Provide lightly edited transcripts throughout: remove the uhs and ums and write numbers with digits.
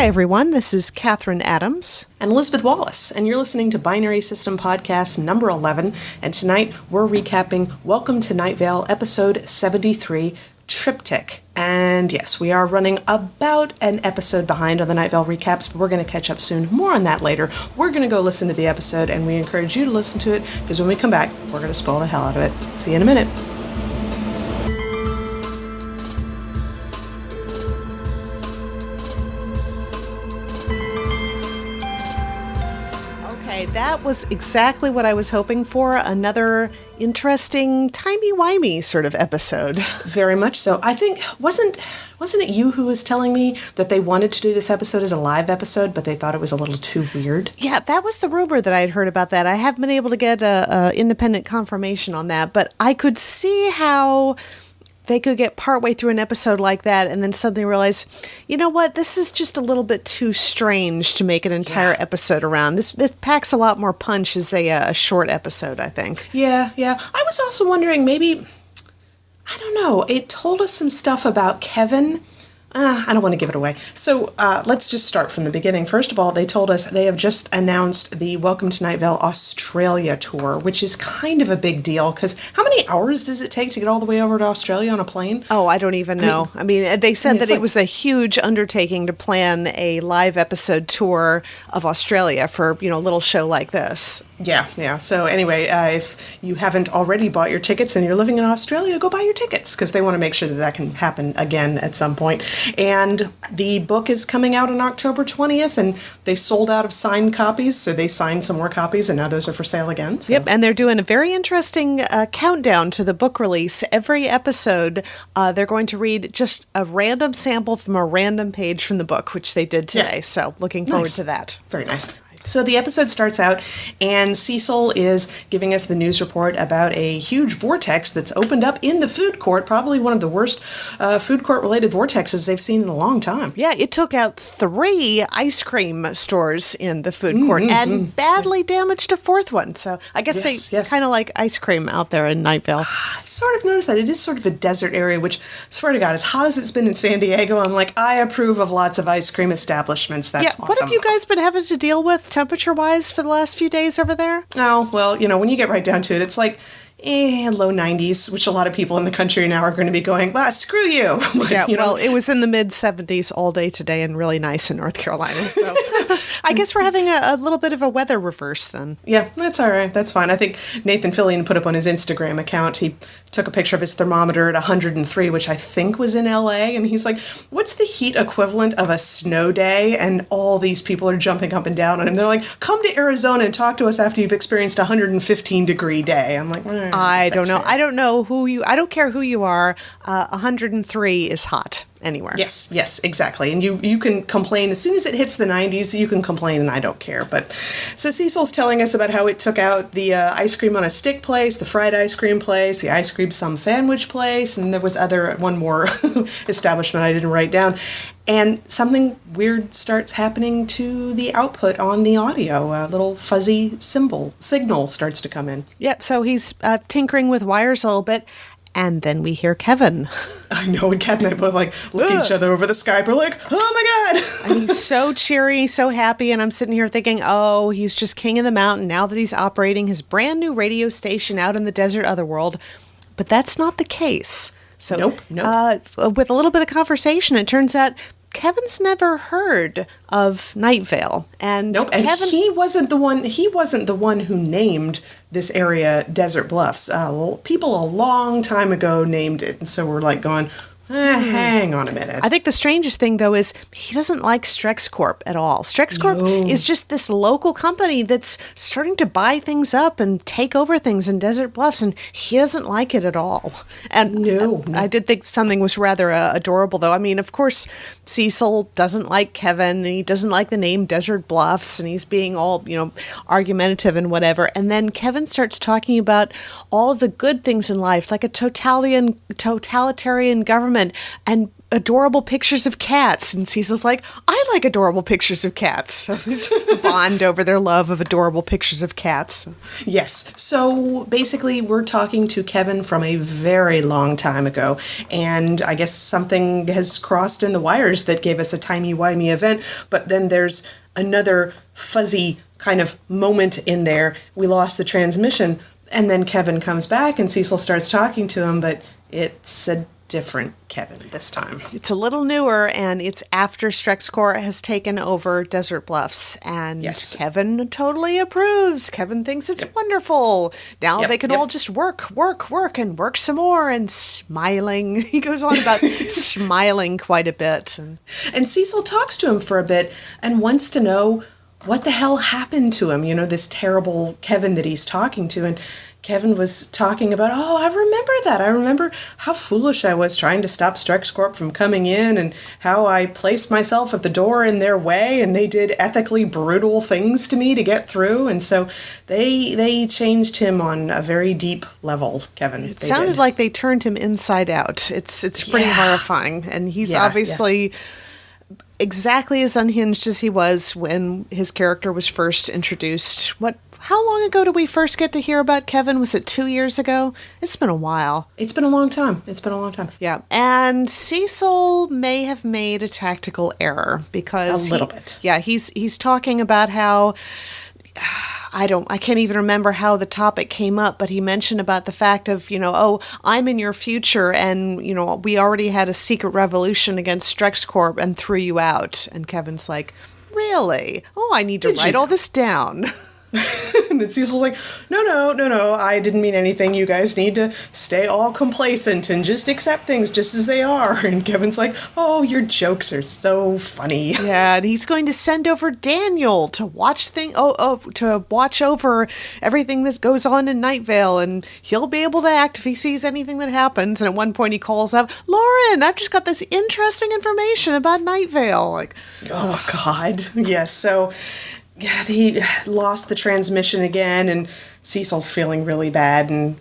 Hi, everyone. This is Catherine Adams. And Elizabeth Wallace, and you're listening to Binary System Podcast number 11, and tonight we're recapping Welcome to Night Vale, episode 73, Triptych. And yes, we are running about an episode behind on the Night Vale recaps, but we're going to catch up soon. More on that later. We're going to go listen to the episode, and we encourage you to listen to it, because when we come back, we're going to spoil the hell out of it. See you in a minute. That was exactly what I was hoping for. Another interesting, timey-wimey sort of episode. Very much so. I think, wasn't it you who was telling me that they wanted to do this episode as a live episode, but they thought it was a little too weird? Yeah, that was the rumor that I had heard about that. I haven't been able to get a independent confirmation on that, but I could see how they could get partway through an episode like that and then suddenly realize, you know what, this is just a little bit too strange to make an entire episode around. This packs a lot more punch as a short episode, I think. Yeah. I was also wondering, maybe, I don't know, it told us some stuff about Kevin. I don't want to give it away. So let's just start from the beginning. First of all, they told us they have just announced the Welcome to Night Vale Australia tour, which is kind of a big deal because how many hours does it take to get all the way over to Australia on a plane? Oh, I don't even know. I mean they said that it was a huge undertaking to plan a live episode tour of Australia for, a little show like this. Yeah. So anyway, if you haven't already bought your tickets and you're living in Australia, go buy your tickets because they want to make sure that can happen again at some point. And the book is coming out on October 20th, and they sold out of signed copies, so they signed some more copies, and now those are for sale again. So. Yep, and they're doing a very interesting countdown to the book release. Every episode, they're going to read just a random sample from a random page from the book, which they did today. Yeah. So looking forward to that. Very nice. So the episode starts out, and Cecil is giving us the news report about a huge vortex that's opened up in the food court, probably one of the worst food court-related vortexes they've seen in a long time. Yeah, it took out 3 ice cream stores in the food court and badly damaged a 4th one. So I guess they kind of like ice cream out there in Night Vale. I've sort of noticed that. It is sort of a desert area, which, swear to God, as hot as it's been in San Diego, I'm like, I approve of lots of ice cream establishments. That's awesome. What have you guys been having to deal with temperature-wise for the last few days over there? Oh, well, when you get right down to it, it's like low 90s, which a lot of people in the country now are going to be going, screw you. But, well, it was in the mid-70s all day today and really nice in North Carolina. So I guess we're having a little bit of a weather reverse then. Yeah, that's all right. That's fine. I think Nathan Fillion put up on his Instagram account, he took a picture of his thermometer at 103, which I think was in LA, and he's like, what's the heat equivalent of a snow day? And all these people are jumping up and down on him. They're like, come to Arizona and talk to us after you've experienced a 115-degree day. I'm like, I don't know. Fair. I don't know I don't care who you are. 103 is hot anywhere. Yes, exactly. And you can complain as soon as it hits the 90s, you can complain and I don't care. But so Cecil's telling us about how it took out the ice cream on a stick place, the fried ice cream place, the ice cream some sandwich place, and there was one more establishment I didn't write down. And something weird starts happening to the output on the audio. A little fuzzy signal starts to come in. Yep, so he's tinkering with wires a little bit. And then we hear Kevin. I know, and Kat and I both look at each other over the Skype. We're like, oh my God. And he's so cheery, so happy. And I'm sitting here thinking, oh, he's just king of the mountain now that he's operating his brand new radio station out in the desert otherworld. But that's not the case. So nope. With a little bit of conversation, it turns out Kevin's never heard of Night Vale. And nope, and he wasn't the one who named this area Desert Bluffs. People a long time ago named it, and so we're like going, hang on a minute. I think the strangest thing, though, is he doesn't like StrexCorp at all. StrexCorp is just this local company that's starting to buy things up and take over things in Desert Bluffs, and he doesn't like it at all. And no. I did think something was rather adorable, though. I mean, of course, Cecil doesn't like Kevin, and he doesn't like the name Desert Bluffs, and he's being all, argumentative and whatever. And then Kevin starts talking about all of the good things in life, like a totalitarian government, and adorable pictures of cats. And Cecil's like, I like adorable pictures of cats. So they just bond over their love of adorable pictures of cats. Yes. So basically, we're talking to Kevin from a very long time ago. And I guess something has crossed in the wires that gave us a timey-wimey event. But then there's another fuzzy kind of moment in there. We lost the transmission. And then Kevin comes back and Cecil starts talking to him. But it's a different Kevin this time. It's a little newer, and it's after StrexCorp has taken over Desert Bluffs, and Yes. Kevin totally approves. Kevin thinks it's wonderful. Now they can all just work, and work some more, and smiling. He goes on about smiling quite a bit. And Cecil talks to him for a bit and wants to know what the hell happened to him, this terrible Kevin that he's talking to. And Kevin was talking about, I remember that. I remember how foolish I was trying to stop StrexCorp from coming in and how I placed myself at the door in their way and they did ethically brutal things to me to get through. And so they changed him on a very deep level, Kevin. It sounded like they turned him inside out. It's pretty horrifying. And he's obviously exactly as unhinged as he was when his character was first introduced. How long ago did we first get to hear about Kevin? Was it 2 years ago? It's been a while. It's been a long time. Yeah. And Cecil may have made a tactical error because a little bit. Yeah, he's talking about how I can't even remember how the topic came up, but he mentioned about the fact of, I'm in your future and, we already had a secret revolution against StrexCorp and threw you out. And Kevin's like, really? Oh, I need to write all this down. And then Cecil's like, no, I didn't mean anything. You guys need to stay all complacent and just accept things just as they are. And Kevin's like, oh, your jokes are so funny. Yeah, and he's going to send over Daniel to watch to watch over everything that goes on in Night Vale, and he'll be able to act if he sees anything that happens. And at one point he calls up, Lauren, I've just got this interesting information about Night Vale. Like, oh God. Yes, so he lost the transmission again, and Cecil's feeling really bad. And,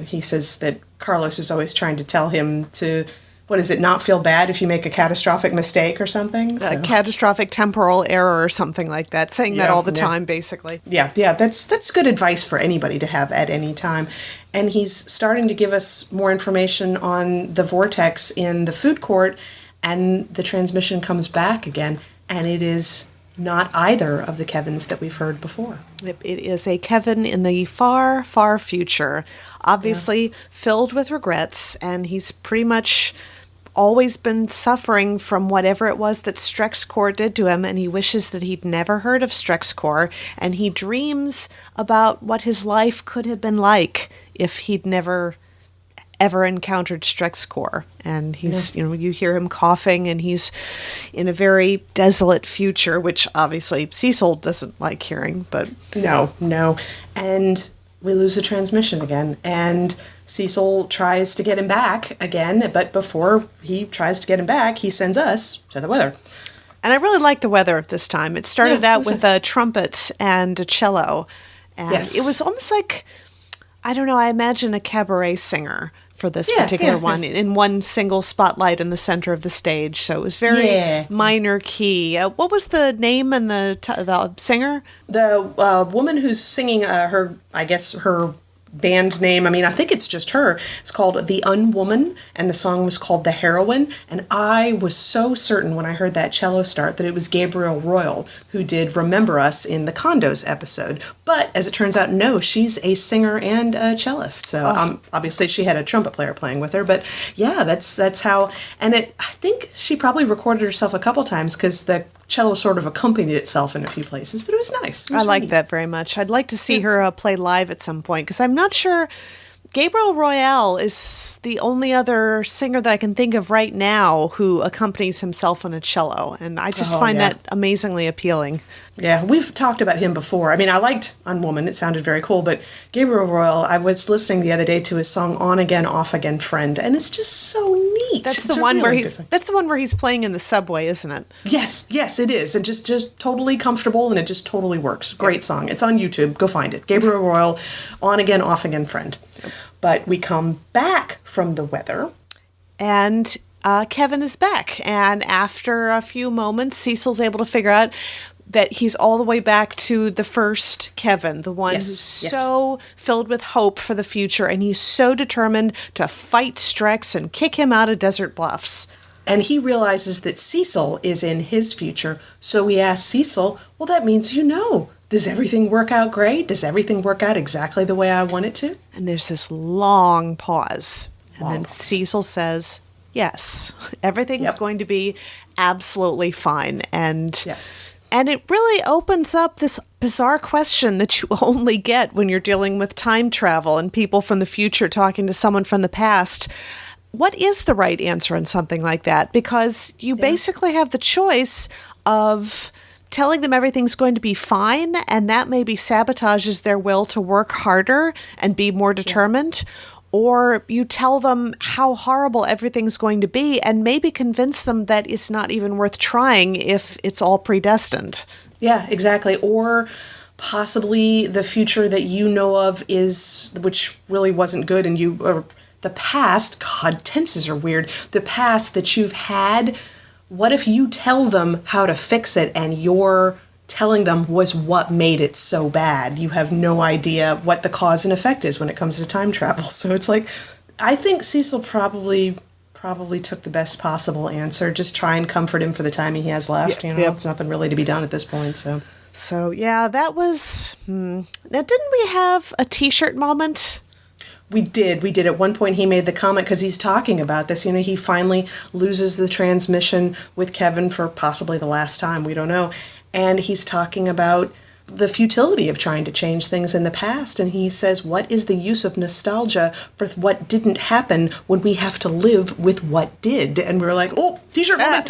he says that Carlos is always trying to tell him to, not feel bad if you make a catastrophic mistake or something? A catastrophic temporal error or something like that, saying that all the time, basically. Yeah, that's good advice for anybody to have at any time. And he's starting to give us more information on the vortex in the food court, and the transmission comes back again, and it is not either of the Kevins that we've heard before. It is a Kevin in the far, far future, obviously filled with regrets, and he's pretty much always been suffering from whatever it was that StrexCorp did to him, and he wishes that he'd never heard of StrexCorp, and he dreams about what his life could have been like if he'd never ever encountered StrexCorp. And he's, you hear him coughing, and he's in a very desolate future, which obviously Cecil doesn't like hearing, but... No. And we lose the transmission again, and Cecil tries to get him back again, but before he tries to get him back, he sends us to the weather. And I really like the weather this time. It started out with a trumpet and a cello, and it was almost like, I don't know, I imagine a cabaret singer for this particular one, in one single spotlight in the center of the stage. So it was very minor key. What was the name and the singer? The woman who's singing her band name, I think it's just her. It's called The Unwoman, and the song was called The Heroine. And I was so certain when I heard that cello start that it was Gabrielle Royal, who did Remember Us in the Condos episode. But as it turns out, no, she's a singer and a cellist. So obviously she had a trumpet player playing with her. But yeah, that's how. And I think she probably recorded herself a couple times because the cello sort of accompanied itself in a few places, but it was nice. I like that very much. I'd like to see her play live at some point, because I'm not sure. Gabriel Royale is the only other singer that I can think of right now who accompanies himself on a cello, and I just find that amazingly appealing. Yeah, we've talked about him before. I liked Unwoman. It sounded very cool, but Gabriel Royale, I was listening the other day to his song On Again, Off Again, Friend, and it's just so neat. That's the one where he's playing in the subway, isn't it? Yes, it is. And just totally comfortable, and it just totally works. Great song. It's on YouTube. Go find it. Gabriel Royale, On Again, Off Again, Friend. But we come back from the weather. And Kevin is back. And after a few moments, Cecil's able to figure out that he's all the way back to the first Kevin, the one who's so filled with hope for the future, and he's so determined to fight Strex and kick him out of Desert Bluffs. And he realizes that Cecil is in his future, so he asks Cecil, well, that means does everything work out great? Does everything work out exactly the way I want it to? And there's this long pause. And then Cecil says, yes, everything's going to be absolutely fine. And it really opens up this bizarre question that you only get when you're dealing with time travel and people from the future talking to someone from the past. What is the right answer in something like that? Because you basically have the choice of telling them everything's going to be fine, and that maybe sabotages their will to work harder and be more determined. Or you tell them how horrible everything's going to be and maybe convince them that it's not even worth trying if it's all predestined. Yeah, exactly. Or possibly the future that you know of which really wasn't good, and the past, God, tenses are weird. The past that you've had, what if you tell them how to fix it and your telling them was what made it so bad? You have no idea what the cause and effect is when it comes to time travel. So it's like, I think Cecil probably took the best possible answer. Just try and comfort him for the time he has left. It's nothing really to be done at this point. So yeah, that was... Now, didn't we have a T-shirt moment? We did. At one point, he made the comment, because he's talking about this, he finally loses the transmission with Kevin for possibly the last time. We don't know. And he's talking about the futility of trying to change things in the past. And he says, what is the use of nostalgia for what didn't happen when we have to live with what did? And we were like, oh, T-shirt moment.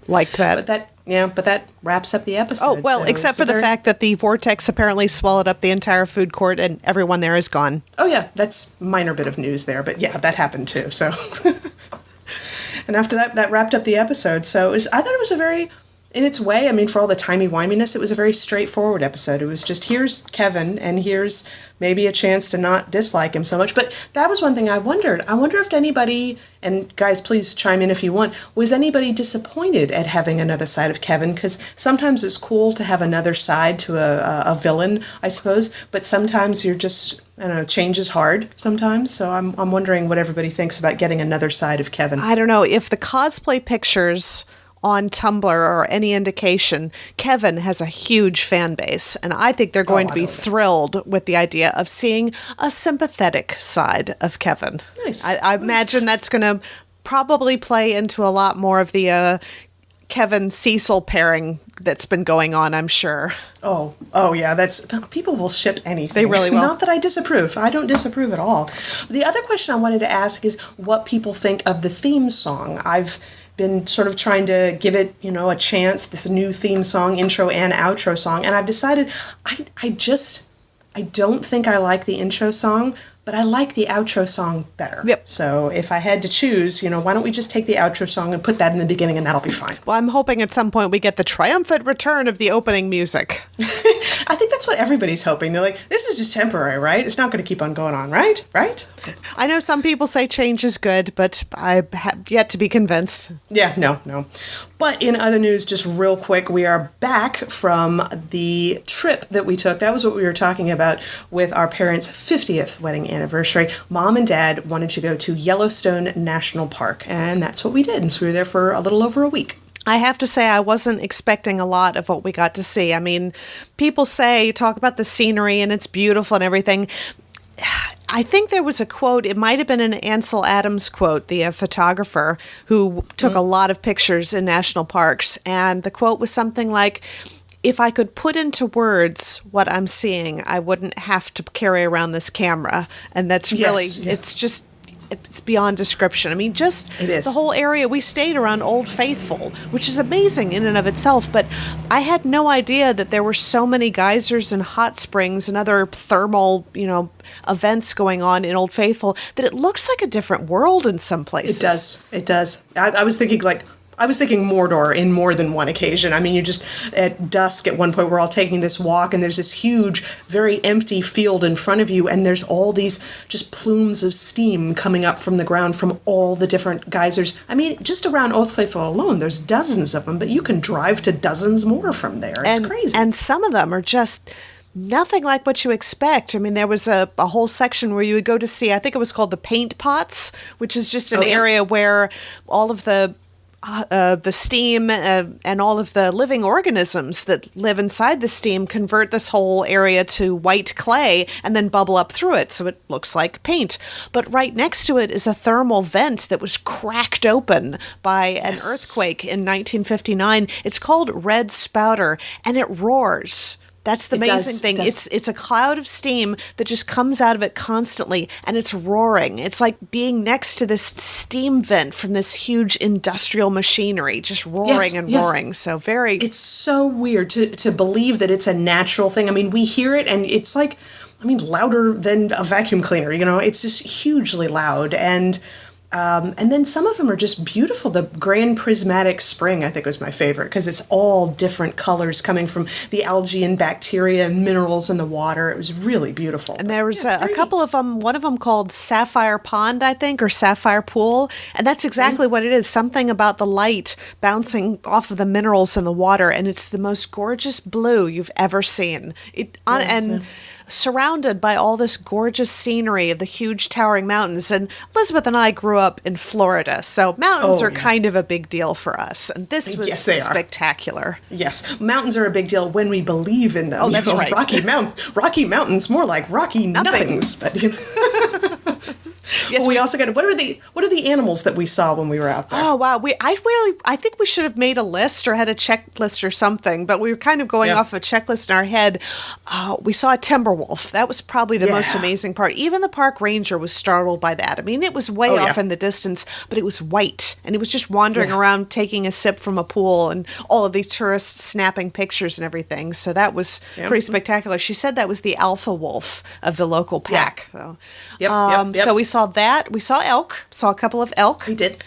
Liked that. But that wraps up the episode. Oh, well, except for the fact that the vortex apparently swallowed up the entire food court and everyone there is gone. Oh, yeah, that's a minor bit of news there. But yeah, that happened too. So, and after that wrapped up the episode. So I thought it was a very, in its way, for all the timey-wiminess, it was a very straightforward episode. It was just, here's Kevin, and here's maybe a chance to not dislike him so much. But that was one thing I wondered. I wonder if anybody, and guys, please chime in if you want, was anybody disappointed at having another side of Kevin? Because sometimes it's cool to have another side to a villain, I suppose, but sometimes you're just, change is hard sometimes. So I'm wondering what everybody thinks about getting another side of Kevin. I don't know. If the cosplay pictures on Tumblr or any indication, Kevin has a huge fan base, and I think they're going to be thrilled with the idea of seeing a sympathetic side of Kevin. Nice. I imagine that's going to probably play into a lot more of the Kevin-Cecil pairing that's been going on, I'm sure. Oh yeah, people will ship anything. They really will. Not that I disapprove. I don't disapprove at all. The other question I wanted to ask is what people think of the theme song. I've been sort of trying to give it, a chance, this new theme song, intro and outro song, and I've decided I don't think I like the intro song, but I like the outro song better. Yep. So if I had to choose, why don't we just take the outro song and put that in the beginning, and that'll be fine. Well, I'm hoping at some point we get the triumphant return of the opening music. I think that's what everybody's hoping. They're like, this is just temporary, right? It's not going to keep on going on, right? Right? I know some people say change is good, but I have yet to be convinced. Yeah, no. But in other news, just real quick, we are back from the trip that we took. That was what we were talking about with our parents' 50th wedding anniversary. Mom and Dad wanted to go to Yellowstone National Park, and that's what we did. And so we were there for a little over a week. I have to say I wasn't expecting a lot of what we got to see. People talk about the scenery and it's beautiful and everything. I think there was a quote, it might have been an Ansel Adams quote, the photographer who took a lot of pictures in national parks. And the quote was something like, if I could put into words what I'm seeing, I wouldn't have to carry around this camera. And that's it's beyond description. It is. The whole area, we stayed around Old Faithful, which is amazing in and of itself, but I had no idea that there were so many geysers and hot springs and other thermal, events going on in Old Faithful that it looks like a different world in some places. It does. I was thinking I was thinking Mordor in more than one occasion. I mean, you just, at dusk at one point, we're all taking this walk, and there's this huge, very empty field in front of you, and there's all these just plumes of steam coming up from the ground from all the different geysers. I mean, just around Old Faithful alone, there's dozens of them, but you can drive to dozens more from there. It's crazy. And some of them are just nothing like what you expect. I mean, there was a whole section where you would go to see, I think it was called the paint pots, which is just an area where all of the steam and all of the living organisms that live inside the steam convert this whole area to white clay and then bubble up through it, so it looks like paint. But right next to it is a thermal vent that was cracked open by an earthquake in 1959. It's called Red Spouter, and it roars. That's the amazing thing. It's a cloud of steam that just comes out of it constantly, and it's roaring. It's like being next to this steam vent from this huge industrial machinery, just roaring and roaring. So it's so weird to believe that it's a natural thing. I mean, we hear it, and it's like, I mean, louder than a vacuum cleaner. You know, it's just hugely loud. And then some of them are just beautiful. The Grand Prismatic Spring, I think, was my favorite because it's all different colors coming from the algae and bacteria and minerals in the water. It was really beautiful. And there was a couple of them, one of them called Sapphire Pond, I think, or Sapphire Pool. And that's exactly what it is. Something about the light bouncing off of the minerals in the water. And it's the most gorgeous blue you've ever seen. Surrounded by all this gorgeous scenery of the huge towering mountains. And Elizabeth and I grew up in Florida, so mountains are kind of a big deal for us. And this was spectacular. Yes, mountains are a big deal when we believe in them. Oh, that's right. Rocky Mountains, more like Rocky Nothings. But we also got, what are the animals that we saw when we were out there? Oh wow, I think we should have made a list or had a checklist or something, but we were kind of going off a checklist in our head. We saw a timber wolf. That was probably the most amazing part. Even the park ranger was startled by that. I mean, it was way off in the distance, but it was white, and it was just wandering around taking a sip from a pool, and all of the tourists snapping pictures and everything. So that was pretty spectacular. She said that was the alpha wolf of the local pack. So, so we saw that. We saw elk. Saw a couple of elk. We did.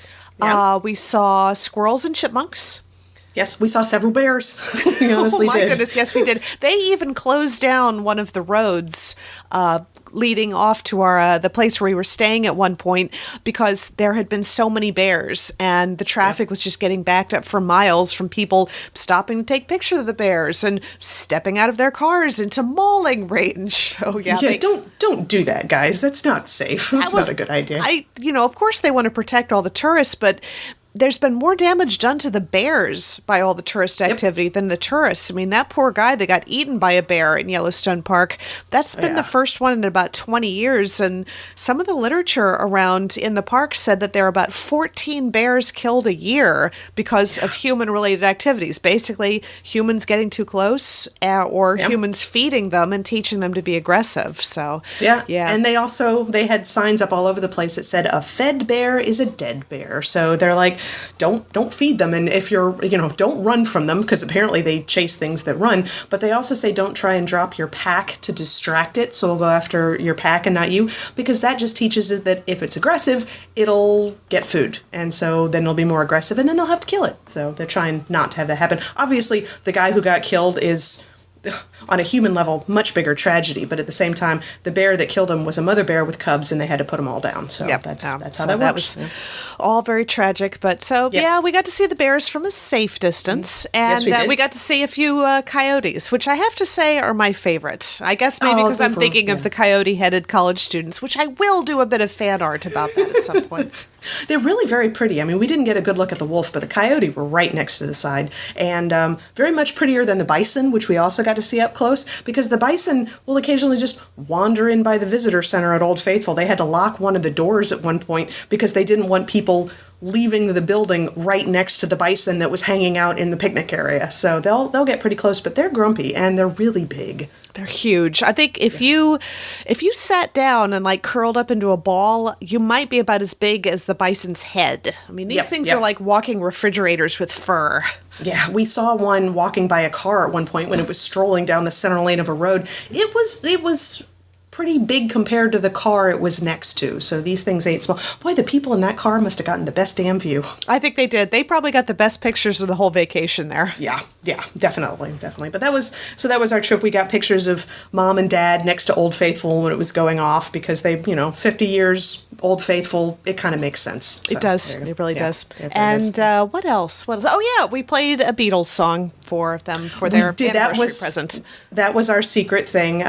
We saw squirrels and chipmunks. Yes, we saw several bears. We honestly did. Oh my goodness, yes we did. They even closed down one of the roads leading off to our the place where we were staying at one point because there had been so many bears and the traffic was just getting backed up for miles from people stopping to take pictures of the bears and stepping out of their cars into mauling range. So don't do that, guys. That's not safe. That's not a good idea. Of course they want to protect all the tourists, but there's been more damage done to the bears by all the tourist activity than the tourists. I mean, that poor guy that got eaten by a bear in Yellowstone Park, that's been the first one in about 20 years. And some of the literature around in the park said that there are about 14 bears killed a year because of human-related activities. Basically, humans getting too close or humans feeding them and teaching them to be aggressive. So, And they had signs up all over the place that said, a fed bear is a dead bear. So they're like, don't feed them, and if you're don't run from them, because apparently they chase things that run, but they also say don't try and drop your pack to distract it, so it'll go after your pack and not you, because that just teaches it that if it's aggressive, it'll get food, and so then it'll be more aggressive, and then they'll have to kill it. So they're trying not to have that happen. Obviously, the guy who got killed is, on a human level, much bigger tragedy, but at the same time, the bear that killed him was a mother bear with cubs, and they had to put them all down. So that's how that works. Was all very tragic, but we got to see the bears from a safe distance, and we got to see a few coyotes, which I have to say are my favorite. I guess maybe because I'm thinking of the coyote-headed college students, which I will do a bit of fan art about that at some point. They're really very pretty. I mean, we didn't get a good look at the wolf, but the coyote were right next to the side, and very much prettier than the bison, which we also got to see up close, because the bison will occasionally just wander in by the visitor center at Old Faithful. They had to lock one of the doors at one point because they didn't want people leaving the building right next to the bison that was hanging out in the picnic area. So they'll get pretty close, but they're grumpy and they're really big. They're huge. I think if you sat down and like curled up into a ball, you might be about as big as the bison's head. I mean, these things are like walking refrigerators with fur. Yeah, we saw one walking by a car at one point when it was strolling down the center lane of a road. It was pretty big compared to the car it was next to. So these things ain't small. Boy, the people in that car must have gotten the best damn view. I think they did. They probably got the best pictures of the whole vacation there. Yeah, definitely. But that was our trip. We got pictures of Mom and Dad next to Old Faithful when it was going off because they, 50 years Old Faithful, it kind of makes sense. So, it does. It really does. Yeah, and what else? Oh, yeah, we played a Beatles song for them for their anniversary present. That was our secret thing.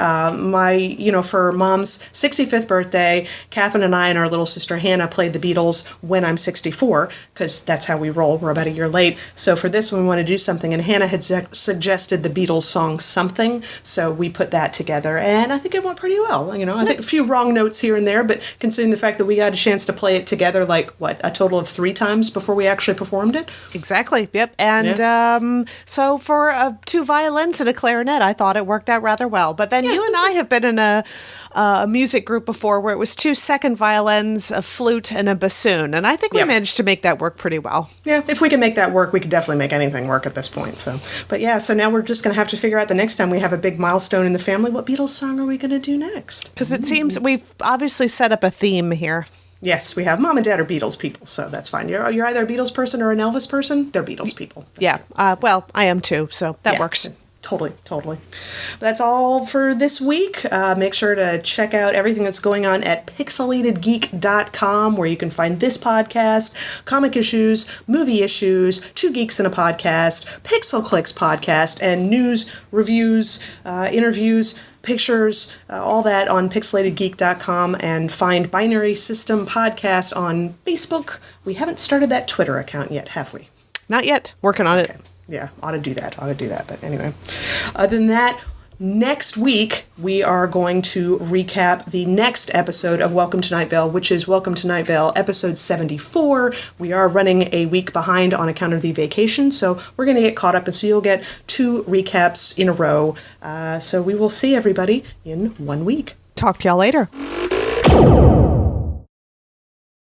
For Mom's 65th birthday, Catherine and I and our little sister Hannah played the Beatles when I'm 64, because that's how we roll. We're about a year late. So for this one, we want to do something, and Hannah had suggested the Beatles song Something, so we put that together, and I think it went pretty well. I think a few wrong notes here and there, but considering the fact that we got a chance to play it together, a total of 3 times before we actually performed it? Exactly, yep. And so for 2 violins and a clarinet, I thought it worked out rather well. But then you and I have been in a music group before where it was 2 second violins, a flute, and a bassoon. And I think we managed to make that work pretty well. Yeah, if we can make that work, we could definitely make anything work at this point. So now we're just going to have to figure out the next time we have a big milestone in the family, what Beatles song are we going to do next? Because it seems we've obviously set up a theme here. Yes, we have. Mom and Dad are Beatles people, so that's fine. You're either a Beatles person or an Elvis person. They're Beatles people. Well, I am too, so that works. Totally. That's all for this week. Make sure to check out everything that's going on at PixelatedGeek.com, where you can find this podcast, comic issues, movie issues, 2 Geeks in a Podcast, Pixel Clicks podcast, and news, reviews, interviews, pictures, all that on PixelatedGeek.com, and find Binary System Podcast on Facebook. We haven't started that Twitter account yet, have we? Not yet. Working on it. Yeah, ought to do that. But anyway, other than that, next week we are going to recap the next episode of Welcome to Night Vale, which is Welcome to Night Vale episode 74. We are running a week behind on account of the vacation, so we're going to get caught up, and so you'll get 2 recaps in a row. So we will see everybody in 1 week. Talk to y'all later.